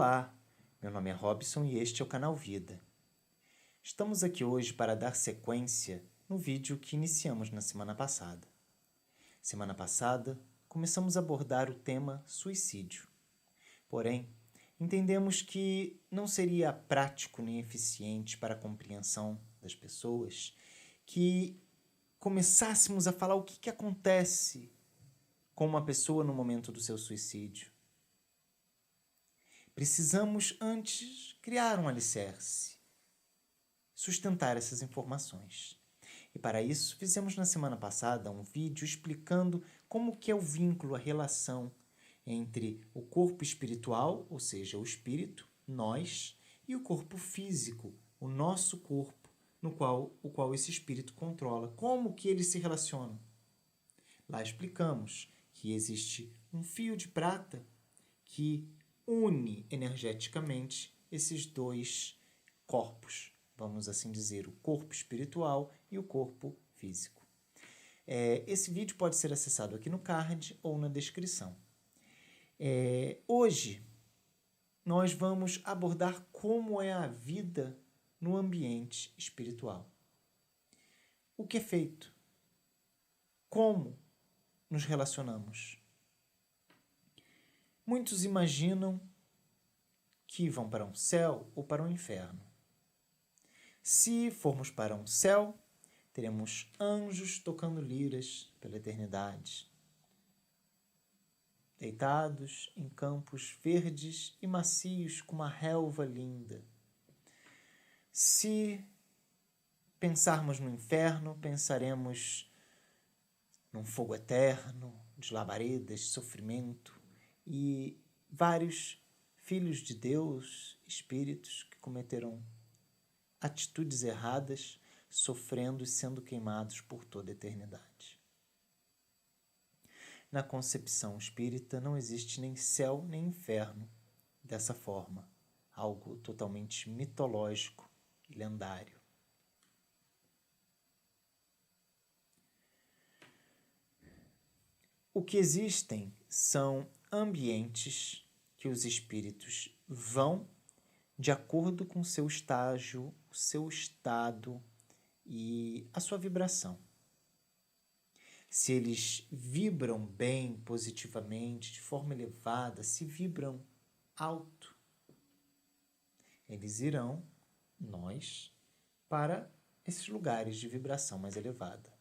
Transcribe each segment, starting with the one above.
Olá, meu nome é Robson e este é o canal Vida. Estamos aqui hoje para dar sequência no vídeo que iniciamos na semana passada. Semana passada, começamos a abordar o tema suicídio. Porém, entendemos que não seria prático nem eficiente para a compreensão das pessoas que começássemos a falar o que acontece com uma pessoa no momento do seu suicídio. Precisamos antes criar um alicerce, sustentar essas informações. E para isso, fizemos na semana passada um vídeo explicando como que é o vínculo, a relação entre o corpo espiritual, ou seja, o espírito, nós, e o corpo físico, o nosso corpo, o qual esse espírito controla. Como que eles se relacionam? Lá explicamos que existe um fio de prata que une energeticamente esses dois corpos, vamos assim dizer, o corpo espiritual e o corpo físico. Esse vídeo pode ser acessado aqui no card ou na descrição. Hoje, nós vamos abordar como é a vida no ambiente espiritual. O que é feito? Como nos relacionamos? Muitos imaginam que vão para um céu ou para um inferno. Se formos para um céu, teremos anjos tocando liras pela eternidade, deitados em campos verdes e macios com uma relva linda. Se pensarmos no inferno, pensaremos num fogo eterno, de labaredas, de sofrimento e vários filhos de Deus, espíritos que cometeram atitudes erradas, sofrendo e sendo queimados por toda a eternidade. Na concepção espírita não existe nem céu nem inferno dessa forma, algo totalmente mitológico e lendário. O que existem são ambientes que os espíritos vão de acordo com o seu estágio, o seu estado e a sua vibração. Se eles vibram bem, positivamente, de forma elevada, se vibram alto, eles irão, nós, para esses lugares de vibração mais elevada.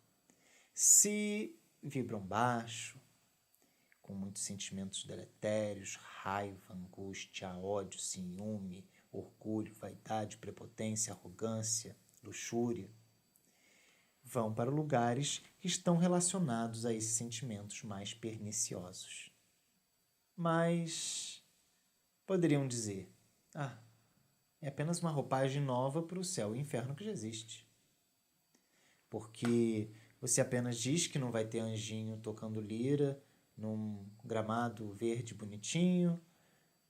Se vibram baixo, com muitos sentimentos deletérios, raiva, angústia, ódio, ciúme, orgulho, vaidade, prepotência, arrogância, luxúria, vão para lugares que estão relacionados a esses sentimentos mais perniciosos. Mas poderiam dizer, é apenas uma roupagem nova para o céu e o inferno que já existe. Porque você apenas diz que não vai ter anjinho tocando lira num gramado verde bonitinho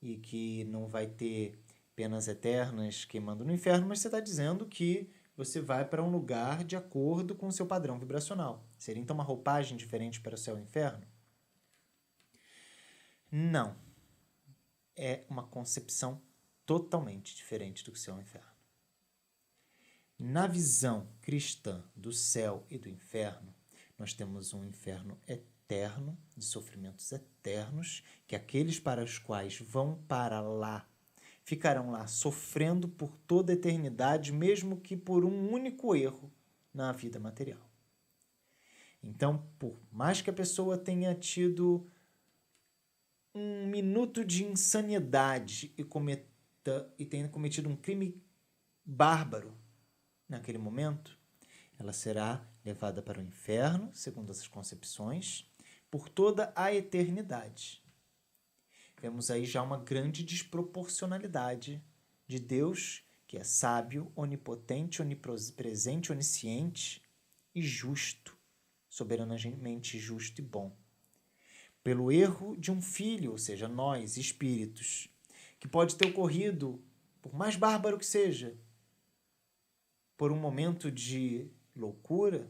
e que não vai ter penas eternas queimando no inferno, mas você está dizendo que você vai para um lugar de acordo com o seu padrão vibracional. Seria então uma roupagem diferente para o céu e o inferno? Não. É uma concepção totalmente diferente do que o céu e o inferno. Na visão cristã do céu e do inferno, nós temos um inferno eterno, de sofrimentos eternos, que aqueles para os quais vão para lá ficarão lá sofrendo por toda a eternidade, mesmo que por um único erro na vida material. Então, por mais que a pessoa tenha tido um minuto de insanidade e tenha cometido um crime bárbaro naquele momento, ela será levada para o inferno, segundo essas concepções, por toda a eternidade. Vemos aí já uma grande desproporcionalidade de Deus, que é sábio, onipotente, onipresente, onisciente e justo, soberanamente justo e bom. Pelo erro de um filho, ou seja, nós, espíritos, que pode ter ocorrido, por mais bárbaro que seja, por um momento de loucura,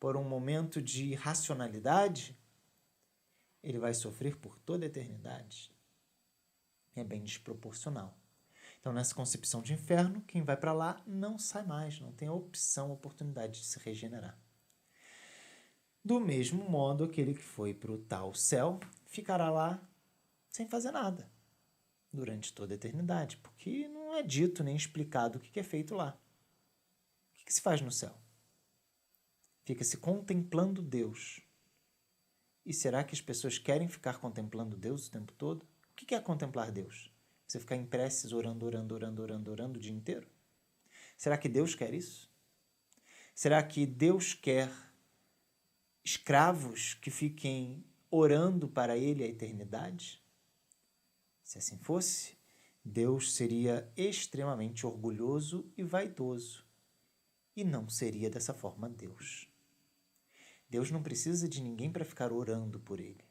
por um momento de irracionalidade, ele vai sofrer por toda a eternidade. É bem desproporcional. Então, nessa concepção de inferno, quem vai para lá não sai mais, não tem a opção, a oportunidade de se regenerar. Do mesmo modo, aquele que foi para o tal céu ficará lá sem fazer nada durante toda a eternidade, porque não é dito nem explicado o que é feito lá. O que se faz no céu? Fica-se contemplando Deus. E será que as pessoas querem ficar contemplando Deus o tempo todo? O que é contemplar Deus? Você ficar em preces orando o dia inteiro? Será que Deus quer isso? Será que Deus quer escravos que fiquem orando para Ele a eternidade? Se assim fosse, Deus seria extremamente orgulhoso e vaidoso. E não seria dessa forma Deus. Deus não precisa de ninguém para ficar orando por Ele.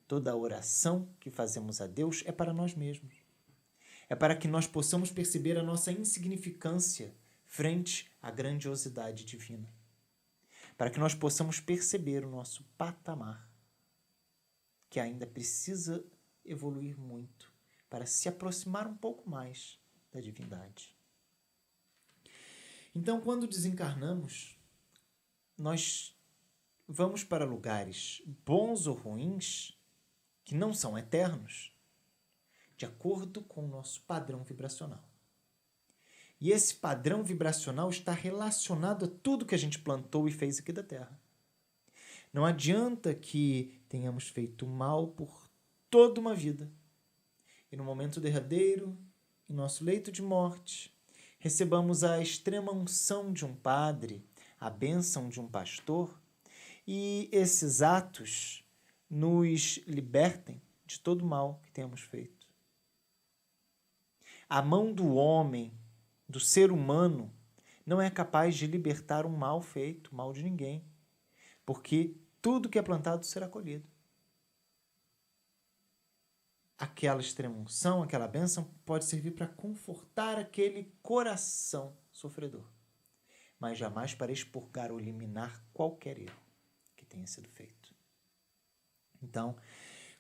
Toda a oração que fazemos a Deus é para nós mesmos. É para que nós possamos perceber a nossa insignificância frente à grandiosidade divina. Para que nós possamos perceber o nosso patamar, que ainda precisa evoluir muito para se aproximar um pouco mais da divindade. Então, quando desencarnamos, nós vamos para lugares bons ou ruins, que não são eternos, de acordo com o nosso padrão vibracional. E esse padrão vibracional está relacionado a tudo que a gente plantou e fez aqui da Terra. Não adianta que tenhamos feito mal por toda uma vida e no momento derradeiro, em nosso leito de morte, recebamos a extrema unção de um padre, a bênção de um pastor, e esses atos nos libertem de todo o mal que temos feito. A mão do homem, do ser humano, não é capaz de libertar um mal feito, mal de ninguém, porque tudo que é plantado será colhido. Aquela extrema-unção, aquela bênção pode servir para confortar aquele coração sofredor, mas jamais para expurgar ou eliminar qualquer erro que tenha sido feito. Então,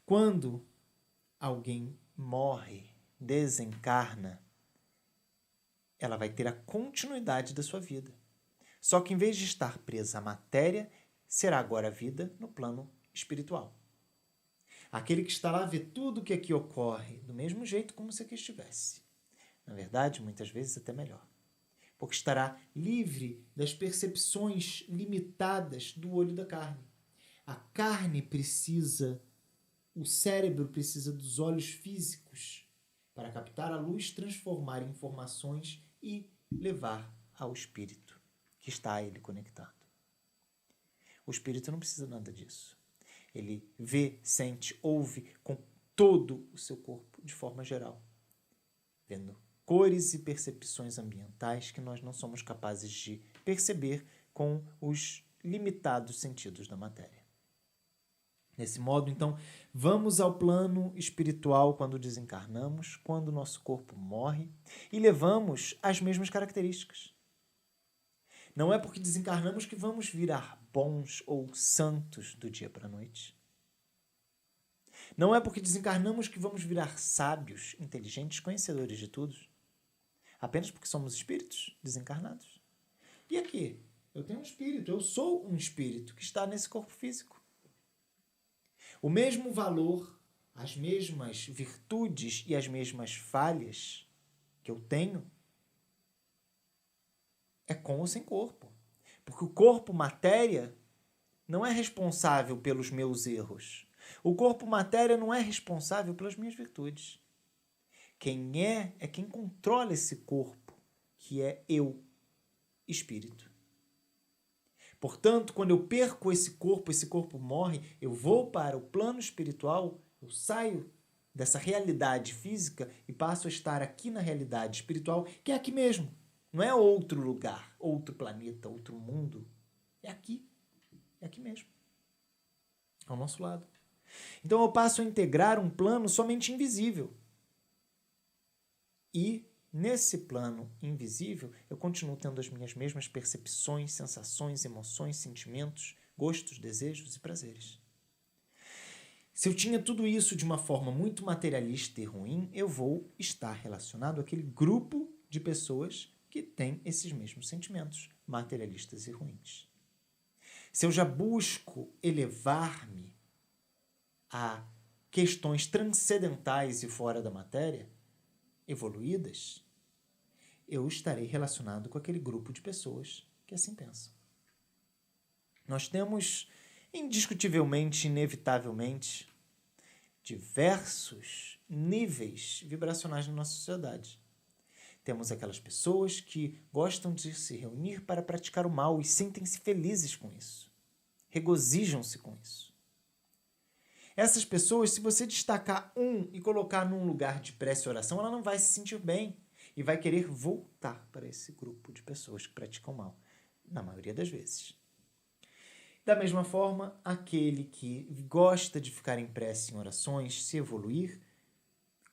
quando alguém morre, desencarna, ela vai ter a continuidade da sua vida. Só que em vez de estar presa à matéria, será agora a vida no plano espiritual. Aquele que está lá vê tudo o que aqui ocorre do mesmo jeito como se aqui estivesse. Na verdade, muitas vezes até melhor. Porque estará livre das percepções limitadas do olho da carne. A carne precisa, o cérebro precisa dos olhos físicos para captar a luz, transformar em informações e levar ao espírito que está a ele conectado. O espírito não precisa nada disso. Ele vê, sente, ouve com todo o seu corpo de forma geral, vendo cores e percepções ambientais que nós não somos capazes de perceber com os limitados sentidos da matéria. Desse modo, então, vamos ao plano espiritual quando desencarnamos, quando o nosso corpo morre, e levamos as mesmas características. Não é porque desencarnamos que vamos virar bons ou santos do dia para a noite. Não é porque desencarnamos que vamos virar sábios, inteligentes, conhecedores de tudo. Apenas porque somos espíritos desencarnados. E aqui, eu tenho um espírito, eu sou um espírito que está nesse corpo físico. O mesmo valor, as mesmas virtudes e as mesmas falhas que eu tenho é com ou sem corpo. Porque o corpo, matéria, não é responsável pelos meus erros. O corpo, matéria, não é responsável pelas minhas virtudes. Quem é quem controla esse corpo, que é eu, espírito. Portanto, quando eu perco esse corpo morre, eu vou para o plano espiritual, eu saio dessa realidade física e passo a estar aqui na realidade espiritual, que é aqui mesmo. Não é outro lugar, outro planeta, outro mundo. É aqui mesmo. Ao nosso lado. Então eu passo a integrar um plano somente invisível. E nesse plano invisível, eu continuo tendo as minhas mesmas percepções, sensações, emoções, sentimentos, gostos, desejos e prazeres. Se eu tinha tudo isso de uma forma muito materialista e ruim, eu vou estar relacionado àquele grupo de pessoas que tem esses mesmos sentimentos materialistas e ruins. Se eu já busco elevar-me a questões transcendentais e fora da matéria, evoluídas, eu estarei relacionado com aquele grupo de pessoas que assim pensam. Nós temos, indiscutivelmente, inevitavelmente, diversos níveis vibracionais na nossa sociedade. Temos aquelas pessoas que gostam de se reunir para praticar o mal e sentem-se felizes com isso. Regozijam-se com isso. Essas pessoas, se você destacar um e colocar num lugar de prece e oração, ela não vai se sentir bem e vai querer voltar para esse grupo de pessoas que praticam mal, na maioria das vezes. Da mesma forma, aquele que gosta de ficar em prece e em orações, se evoluir,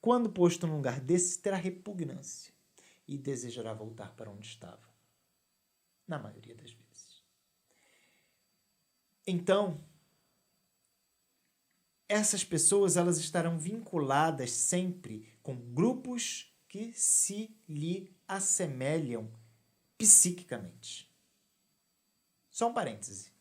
quando posto num lugar desse, terá repugnância e desejará voltar para onde estava, na maioria das vezes. Então, essas pessoas elas estarão vinculadas sempre com grupos que se lhe assemelham psiquicamente. Só um parêntese.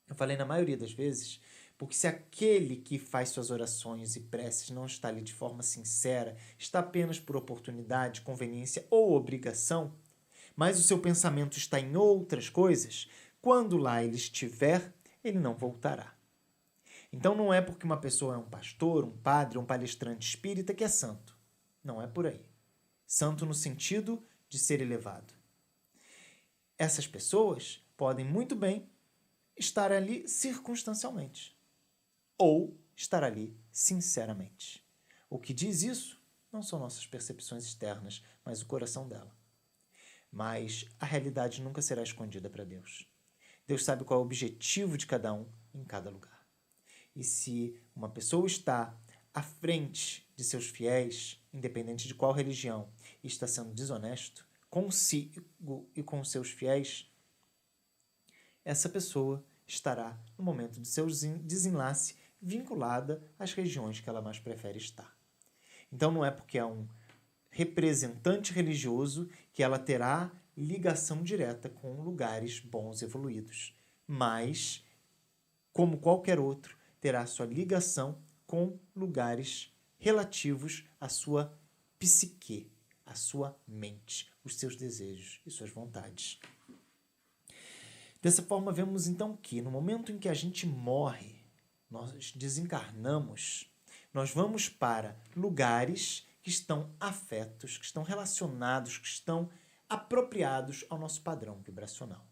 Eu falei na maioria das vezes, porque se aquele que faz suas orações e preces não está ali de forma sincera, está apenas por oportunidade, conveniência ou obrigação, mas o seu pensamento está em outras coisas, quando lá ele estiver, ele não voltará. Então não é porque uma pessoa é um pastor, um padre, um palestrante espírita que é santo. Não é por aí. Santo no sentido de ser elevado. Essas pessoas podem muito bem estar ali circunstancialmente ou estar ali sinceramente. O que diz isso não são nossas percepções externas, mas o coração dela. Mas a realidade nunca será escondida para Deus. Deus sabe qual é o objetivo de cada um em cada lugar. E se uma pessoa está à frente de seus fiéis, independente de qual religião, e está sendo desonesto consigo e com seus fiéis, essa pessoa estará, no momento do seu desenlace, vinculada às regiões que ela mais prefere estar. Então não é porque é um representante religioso que ela terá ligação direta com lugares bons e evoluídos, mas, como qualquer outro, terá sua ligação com lugares relativos à sua psique, à sua mente, os seus desejos e suas vontades. Dessa forma, vemos então que no momento em que a gente morre, nós desencarnamos, nós vamos para lugares que estão afetos, que estão relacionados, que estão apropriados ao nosso padrão vibracional.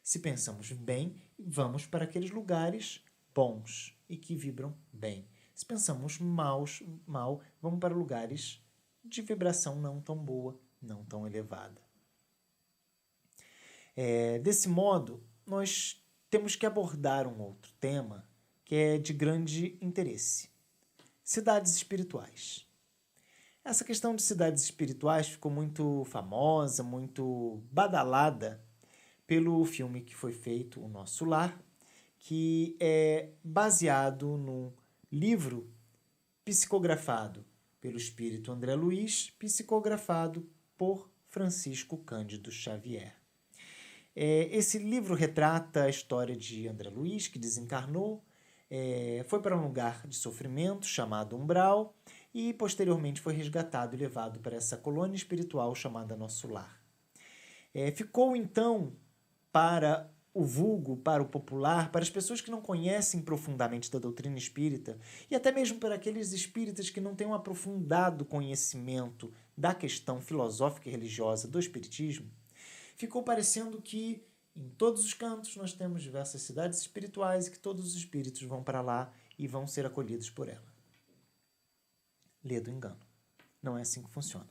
Se pensamos bem, vamos para aqueles lugares bons e que vibram bem. Se pensamos mal, vamos para lugares de vibração não tão boa, não tão elevada. Desse modo, nós temos que abordar um outro tema que é de grande interesse. Cidades espirituais. Essa questão de cidades espirituais ficou muito famosa, muito badalada pelo filme que foi feito, O Nosso Lar, que é baseado num livro psicografado pelo espírito André Luiz, psicografado por Francisco Cândido Xavier. Esse livro retrata a história de André Luiz, que desencarnou, foi para um lugar de sofrimento chamado Umbral e posteriormente foi resgatado e levado para essa colônia espiritual chamada Nosso Lar. Ficou então para o vulgo, para o popular, para as pessoas que não conhecem profundamente da doutrina espírita e até mesmo para aqueles espíritas que não têm um aprofundado conhecimento da questão filosófica e religiosa do espiritismo, ficou parecendo que em todos os cantos nós temos diversas cidades espirituais e que todos os espíritos vão para lá e vão ser acolhidos por ela. Lê do engano. Não é assim que funciona.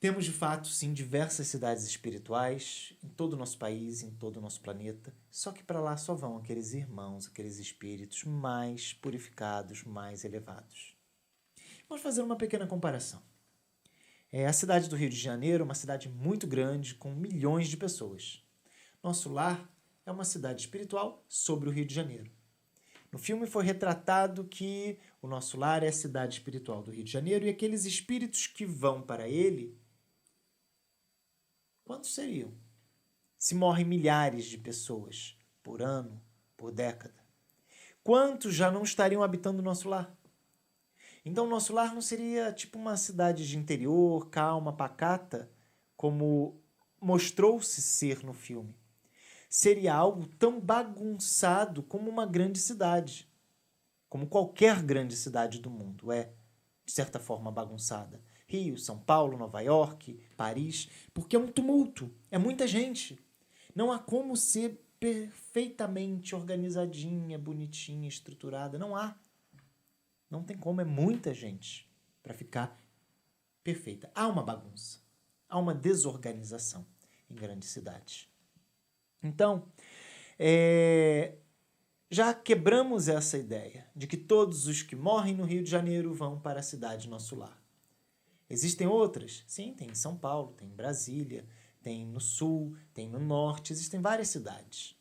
Temos, de fato, sim, diversas cidades espirituais em todo o nosso país, em todo o nosso planeta, só que para lá só vão aqueles irmãos, aqueles espíritos mais purificados, mais elevados. Vamos fazer uma pequena comparação. A cidade do Rio de Janeiro é uma cidade muito grande, com milhões de pessoas. Nosso Lar é uma cidade espiritual sobre o Rio de Janeiro. No filme foi retratado que o nosso lar é a cidade espiritual do Rio de Janeiro e aqueles espíritos que vão para ele, quantos seriam? Se morrem milhares de pessoas por ano, por década, quantos já não estariam habitando o nosso lar? Então, o nosso lar não seria tipo uma cidade de interior, calma, pacata, como mostrou-se ser no filme. Seria algo tão bagunçado como uma grande cidade. Como qualquer grande cidade do mundo é, de certa forma, bagunçada. Rio, São Paulo, Nova York, Paris, porque é um tumulto, é muita gente. Não há como ser perfeitamente organizadinha, bonitinha, estruturada. Não há. Não tem como, é muita gente para ficar perfeita. Há uma bagunça, há uma desorganização em grandes cidades. Então, já quebramos essa ideia de que todos os que morrem no Rio de Janeiro vão para a cidade nosso lar. Existem outras? Sim, tem em São Paulo, tem em Brasília, tem no Sul, tem no Norte, existem várias cidades.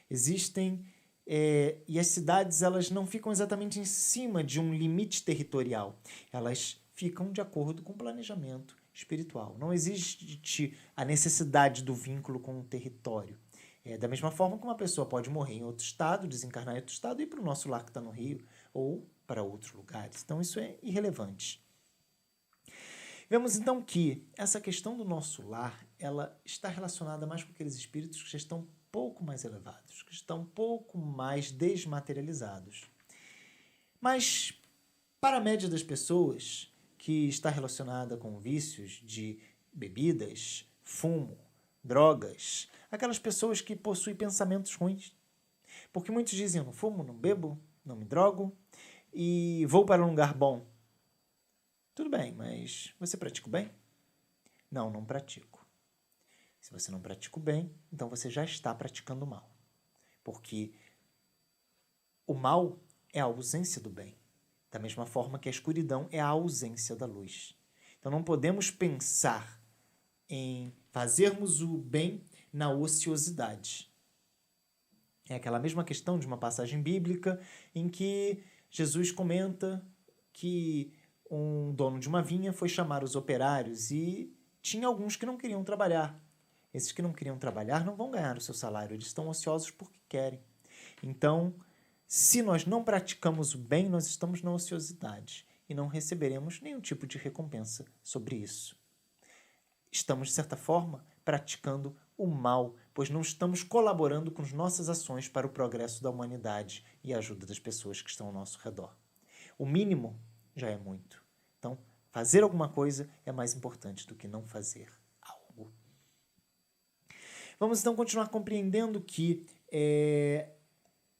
Existem, e as cidades elas não ficam exatamente em cima de um limite territorial. Elas ficam de acordo com o planejamento espiritual. Não existe a necessidade do vínculo com o território. Da mesma forma que uma pessoa pode morrer em outro estado, desencarnar em outro estado e ir para o nosso lar que está no Rio, ou para outros lugares. Então isso é irrelevante. Vemos então que essa questão do nosso lar, ela está relacionada mais com aqueles espíritos que já estão um pouco mais elevados, que estão um pouco mais desmaterializados. Mas para a média das pessoas, que está relacionada com vícios de bebidas, fumo, drogas, aquelas pessoas que possuem pensamentos ruins. Porque muitos dizem, eu não fumo, não bebo, não me drogo e vou para um lugar bom. Tudo bem, mas você pratica o bem? Não, não pratico. Se você não pratica o bem, então você já está praticando o mal. Porque o mal é a ausência do bem. Da mesma forma que a escuridão é a ausência da luz. Então não podemos pensar em fazermos o bem na ociosidade. É aquela mesma questão de uma passagem bíblica em que Jesus comenta que um dono de uma vinha foi chamar os operários e tinha alguns que não queriam trabalhar. Esses que não queriam trabalhar não vão ganhar o seu salário, eles estão ociosos porque querem. Então, se nós não praticamos o bem, nós estamos na ociosidade e não receberemos nenhum tipo de recompensa sobre isso. Estamos, de certa forma, praticando o mal, pois não estamos colaborando com as nossas ações para o progresso da humanidade e a ajuda das pessoas que estão ao nosso redor. O mínimo já é muito. Então, fazer alguma coisa é mais importante do que não fazer algo. Vamos então continuar compreendendo que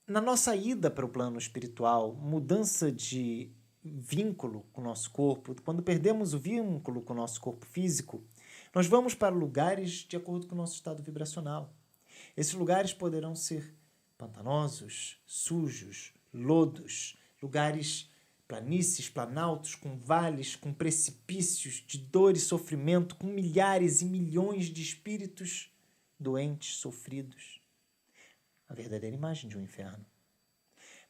na nossa ida para o plano espiritual, mudança de vínculo com o nosso corpo, quando perdemos o vínculo com o nosso corpo físico, nós vamos para lugares de acordo com o nosso estado vibracional. Esses lugares poderão ser pantanosos, sujos, lodos, lugares planícies, planaltos, com vales, com precipícios de dor e sofrimento, com milhares e milhões de espíritos doentes, sofridos. A verdadeira imagem de um inferno.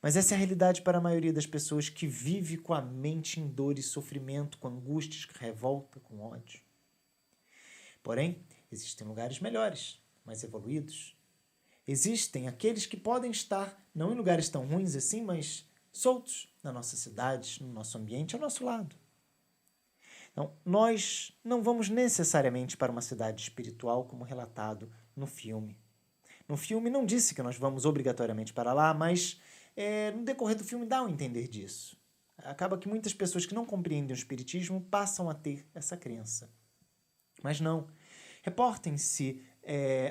Mas essa é a realidade para a maioria das pessoas que vive com a mente em dor e sofrimento, com angústias, com revolta, com ódio. Porém, existem lugares melhores, mais evoluídos. Existem aqueles que podem estar, não em lugares tão ruins assim, mas soltos na nossa cidade, no nosso ambiente, ao nosso lado. Então, nós não vamos necessariamente para uma cidade espiritual como relatado no filme. No filme não disse que nós vamos obrigatoriamente para lá, mas no decorrer do filme dá a entender disso. Acaba que muitas pessoas que não compreendem o espiritismo passam a ter essa crença. Mas não. Reportem-se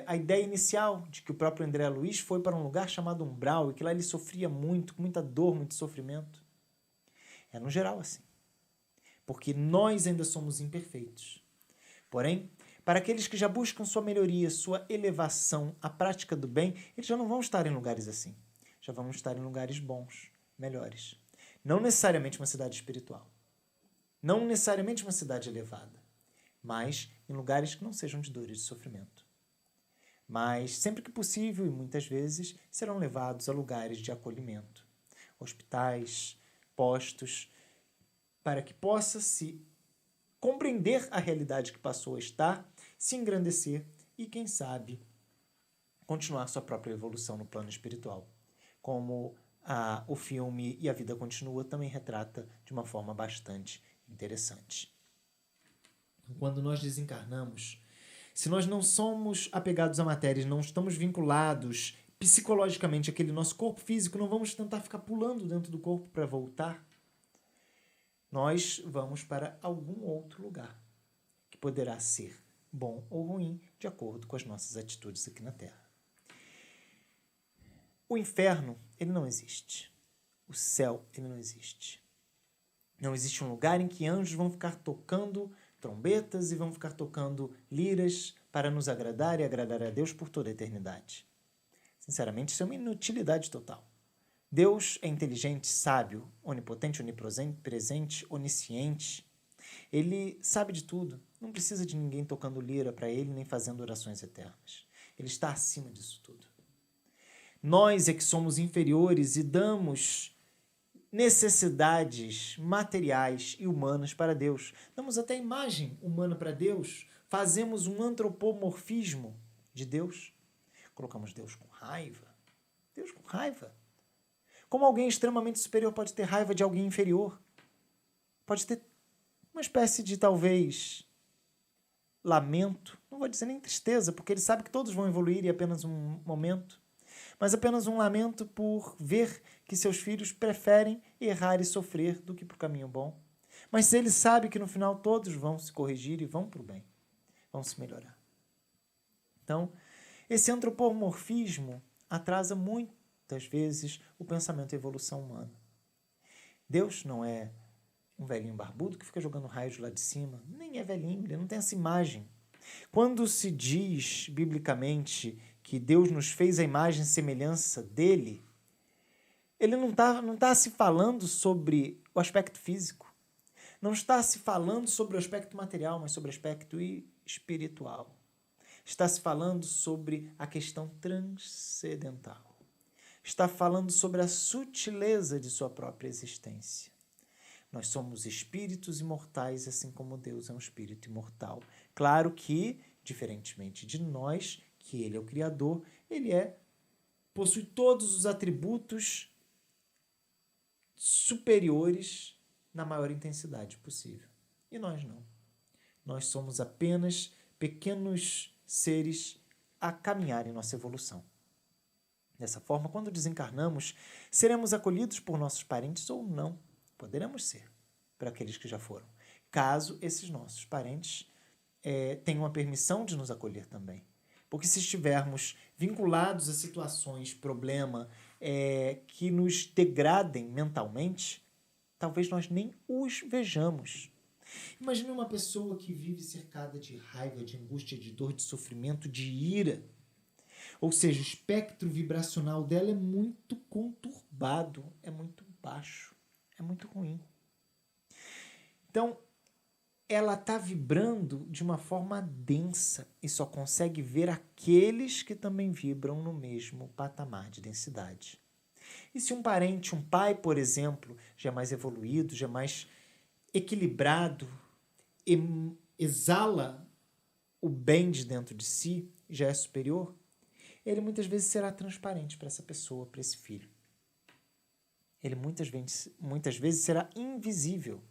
a ideia inicial de que o próprio André Luiz foi para um lugar chamado Umbral e que lá ele sofria muito, com muita dor, muito sofrimento. É no geral assim. Porque nós ainda somos imperfeitos. Porém, para aqueles que já buscam sua melhoria, sua elevação, a prática do bem, eles já não vão estar em lugares assim. Já vão estar em lugares bons, melhores. Não necessariamente uma cidade espiritual. Não necessariamente uma cidade elevada. Mas em lugares que não sejam de dor e de sofrimento. Mas sempre que possível, e muitas vezes, serão levados a lugares de acolhimento. hospitais, postos, para que possa se compreender a realidade que passou a estar, se engrandecer e, quem sabe, continuar sua própria evolução no plano espiritual. Como o filme E a Vida Continua também retrata de uma forma bastante interessante. Quando nós desencarnamos, se nós não somos apegados à matéria, não estamos vinculados psicologicamente àquele nosso corpo físico, não vamos tentar ficar pulando dentro do corpo para voltar, nós vamos para algum outro lugar, que poderá ser bom ou ruim, de acordo com as nossas atitudes aqui na Terra. O inferno, ele não existe. O céu, ele não existe. Não existe um lugar em que anjos vão ficar tocando trombetas e vão ficar tocando liras para nos agradar e agradar a Deus por toda a eternidade. Sinceramente, isso é uma inutilidade total. Deus é inteligente, sábio, onipotente, onipresente, onisciente. Ele sabe de tudo. Não precisa de ninguém tocando lira para ele, nem fazendo orações eternas. Ele está acima disso tudo. Nós é que somos inferiores e damos necessidades materiais e humanas para Deus. Damos até imagem humana para Deus. Fazemos um antropomorfismo de Deus. Colocamos Deus com raiva. Deus com raiva. Como alguém extremamente superior pode ter raiva de alguém inferior? Pode ter uma espécie de, talvez, lamento. Não vou dizer nem tristeza, porque ele sabe que todos vão evoluir e é apenas um momento. Mas apenas um lamento por ver que seus filhos preferem errar e sofrer do que para o caminho bom. Mas ele sabe que no final todos vão se corrigir e vão para o bem. Vão se melhorar. Então, esse antropomorfismo atrasa muitas vezes o pensamento e a evolução humana. Deus não é um velhinho barbudo que fica jogando raios lá de cima. Nem é velhinho, ele não tem essa imagem. Quando se diz, biblicamente, que Deus nos fez a imagem e semelhança dele, ele não tá se falando sobre o aspecto físico. Não está se falando sobre o aspecto material, mas sobre o aspecto espiritual. Está se falando sobre a questão transcendental. Está falando sobre a sutileza de sua própria existência. Nós somos espíritos imortais, assim como Deus é um espírito imortal. Claro que, diferentemente de nós, que ele é o Criador, ele possui todos os atributos superiores na maior intensidade possível. E nós não. Nós somos apenas pequenos seres a caminhar em nossa evolução. Dessa forma, quando desencarnamos, seremos acolhidos por nossos parentes ou não. Poderemos ser, para aqueles que já foram. Caso esses nossos parentes tenham a permissão de nos acolher também. Porque se estivermos vinculados a situações, problema, que nos degradem mentalmente, talvez nós nem os vejamos. Imagine uma pessoa que vive cercada de raiva, de angústia, de dor, de sofrimento, de ira. Ou seja, o espectro vibracional dela é muito conturbado, é muito baixo, é muito ruim. Então, ela está vibrando de uma forma densa e só consegue ver aqueles que também vibram no mesmo patamar de densidade. E se um parente, um pai, por exemplo, já é mais evoluído, já é mais equilibrado, exala o bem de dentro de si, já é superior, ele muitas vezes será transparente para essa pessoa, para esse filho. Ele muitas vezes será invisível.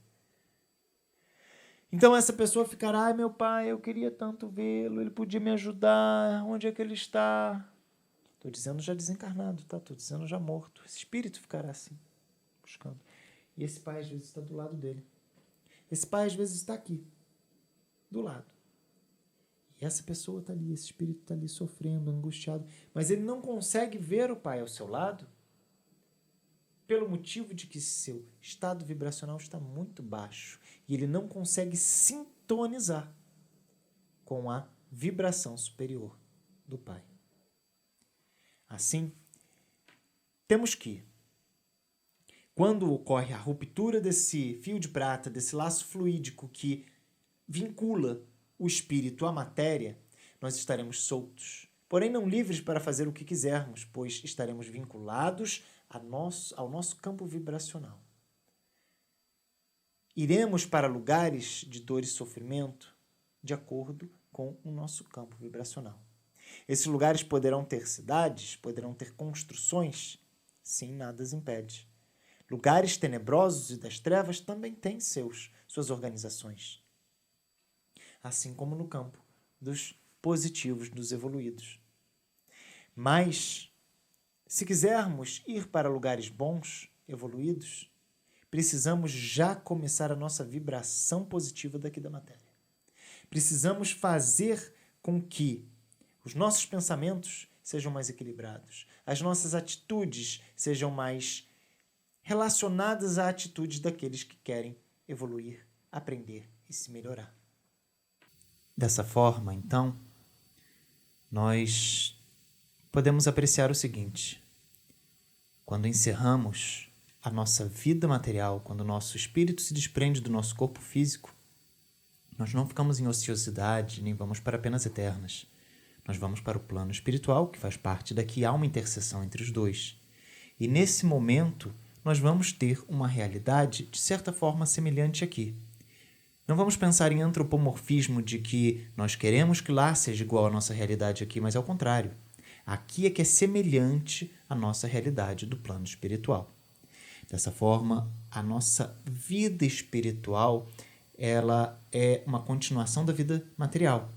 Então essa pessoa ficará, meu pai, eu queria tanto vê-lo, ele podia me ajudar, onde é que ele está? Estou dizendo já desencarnado, tá? Estou dizendo já morto. Esse espírito ficará assim, buscando. E esse pai às vezes está do lado dele. Esse pai às vezes está aqui, do lado. E essa pessoa está ali, esse espírito está ali sofrendo, angustiado. Mas ele não consegue ver o pai ao seu lado pelo motivo de que seu estado vibracional está muito baixo. E ele não consegue sintonizar com a vibração superior do pai. Assim, temos que, quando ocorre a ruptura desse fio de prata, desse laço fluídico que vincula o espírito à matéria, nós estaremos soltos, porém não livres para fazer o que quisermos, pois estaremos vinculados ao nosso campo vibracional. Iremos para lugares de dor e sofrimento de acordo com o nosso campo vibracional. Esses lugares poderão ter cidades, poderão ter construções, sim, nada os impede. Lugares tenebrosos e das trevas também têm suas organizações. Assim como no campo dos positivos, dos evoluídos. Mas, se quisermos ir para lugares bons, evoluídos, precisamos já começar a nossa vibração positiva daqui da matéria. Precisamos fazer com que os nossos pensamentos sejam mais equilibrados, as nossas atitudes sejam mais relacionadas a atitudes daqueles que querem evoluir, aprender e se melhorar. Dessa forma, então, nós podemos apreciar o seguinte: quando encerramos a nossa vida material, quando o nosso espírito se desprende do nosso corpo físico, nós não ficamos em ociosidade, nem vamos para penas eternas. Nós vamos para o plano espiritual, que faz parte daqui, há uma interseção entre os dois. E nesse momento, nós vamos ter uma realidade, de certa forma, semelhante aqui. Não vamos pensar em antropomorfismo de que nós queremos que lá seja igual à nossa realidade aqui, mas ao contrário. Aqui é que é semelhante à nossa realidade do plano espiritual. Dessa forma, a nossa vida espiritual, ela é uma continuação da vida material.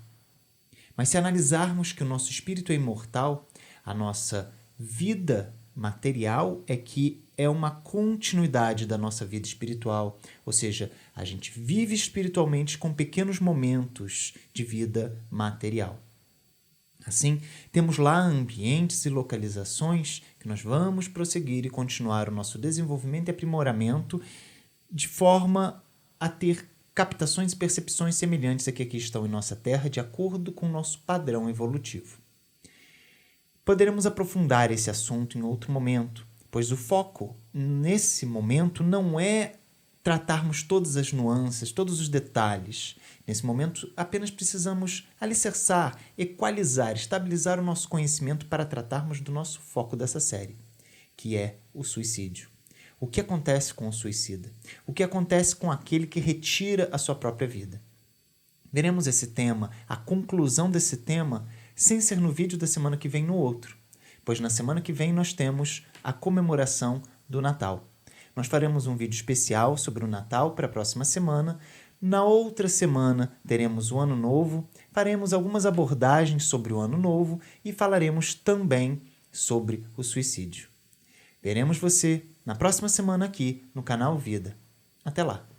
Mas se analisarmos que o nosso espírito é imortal, a nossa vida material é uma continuidade da nossa vida espiritual. Ou seja, a gente vive espiritualmente com pequenos momentos de vida material. Assim, temos lá ambientes e localizações que nós vamos prosseguir e continuar o nosso desenvolvimento e aprimoramento de forma a ter captações e percepções semelhantes a que aqui estão em nossa Terra, de acordo com o nosso padrão evolutivo. Poderemos aprofundar esse assunto em outro momento, pois o foco nesse momento não é tratarmos todas as nuances, todos os detalhes. Nesse momento, apenas precisamos alicerçar, equalizar, estabilizar o nosso conhecimento para tratarmos do nosso foco dessa série, que é o suicídio. O que acontece com o suicida? O que acontece com aquele que retira a sua própria vida? Veremos esse tema, a conclusão desse tema, sem ser no vídeo da semana que vem no outro, pois na semana que vem nós temos a comemoração do Natal. Nós faremos um vídeo especial sobre o Natal para a próxima semana. Na outra semana teremos o Ano Novo, faremos algumas abordagens sobre o Ano Novo e falaremos também sobre o suicídio. Veremos você na próxima semana aqui no canal Vida. Até lá!